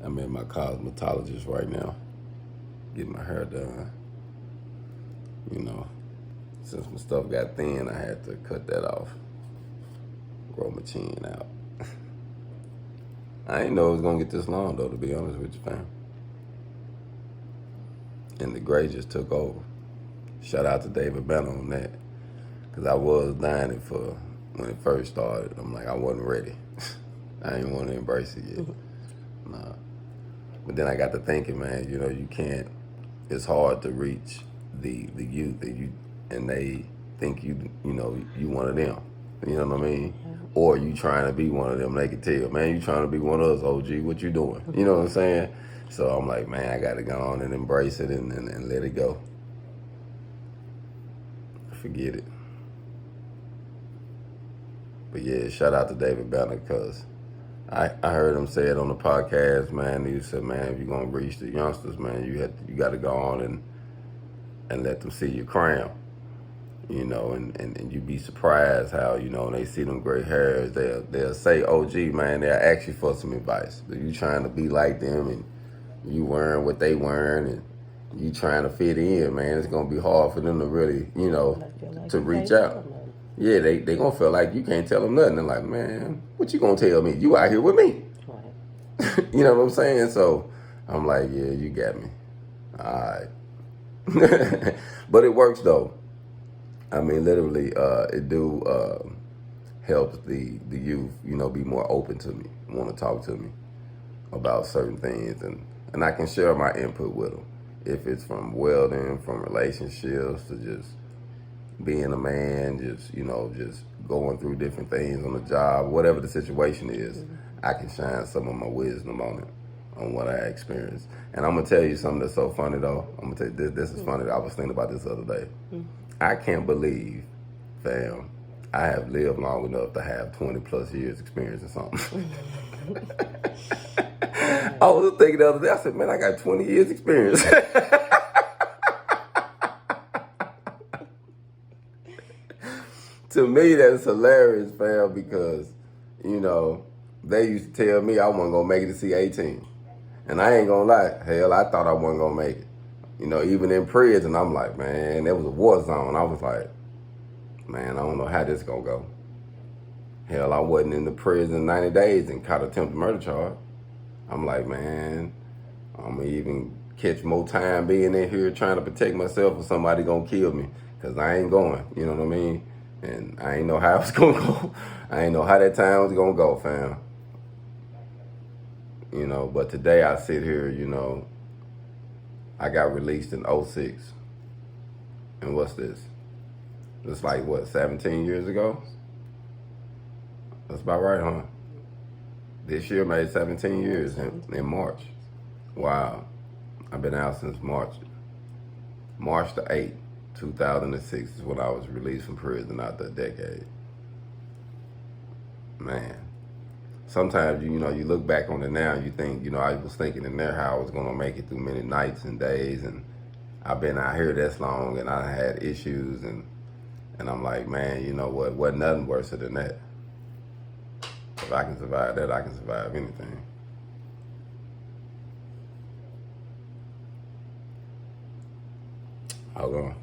I'm at my cosmetologist right now, getting my hair done. You know, since my stuff got thin, I had to cut that off, grow my chin out. I didn't know it was gonna get this long though, to be honest with you, fam. And the gray just took over. Shout out to David Banner on that, because I was dying it for when it first started. I'm like, I wasn't ready. I didn't want to embrace it yet. Nah. But then I got to thinking, man, you know, you can't, it's hard to reach the youth and they think you know, you one of them. You know what I mean? Or you trying to be one of them. They can tell, man, you trying to be one of us, OG, what you doing? You know what I'm saying? So I'm like, man, I got to go on and embrace it and let it go. Forget it. But yeah, shout out to David Banner, because I heard him say it on the podcast, man. He said, man, if you're going to reach the youngsters, man, you got to go on and let them see your crown. You know, and you'd be surprised how, you know, when they see them gray hairs, they'll say, oh, gee, man, they'll ask you for some advice. But you trying to be like them and you wearing what they wearing and you trying to fit in, man, it's going to be hard for them to really, you know, to reach out. Yeah, they going to feel like you can't tell them nothing. They're like, man, what you going to tell me? You out here with me. Right. You know what I'm saying? So I'm like, yeah, you got me. All right. But it works, though. I mean, literally, it do helps the youth, you know, be more open to me, want to talk to me about certain things. And I can share my input with them. If it's from welding, from relationships, to just being a man, just, you know, just going through different things on the job, whatever the situation is, I can shine some of my wisdom on it, on what I experienced. And I'm going to tell you something that's so funny, though. I'm going to tell you, this is funny. I was thinking about this the other day. I can't believe, fam, I have lived long enough to have 20 plus years experience in something. I was thinking the other day, I said, man, I got 20 years experience. To me, that's hilarious, fam, because, you know, they used to tell me I wasn't going to make it to see 18. And I ain't going to lie, hell, I thought I wasn't going to make it. You know, even in prison, I'm like, man, it was a war zone. I was like, man, I don't know how this going to go. Hell, I wasn't in the prison 90 days and caught attempted murder charge. I'm like, man, I'm going to even catch more time being in here trying to protect myself or somebody going to kill me, because I ain't going, you know what I mean? And I ain't know how it was going to go. I ain't know how that time was going to go, fam. You know, but today I sit here, you know, I got released in 06. And what's this? It's like, what, 17 years ago? That's about right, huh? This year made 17 years in March. Wow. I've been out since March. March the 8th, 2006 is when I was released from prison after a decade. Man. Sometimes, you know, you look back on it now and you think, you know, I was thinking in there how I was going to make it through many nights and days, and I've been out here this long and I had issues, and I'm like, man, you know what, wasn't nothing worse than that. If I can survive that, I can survive anything. Hold on.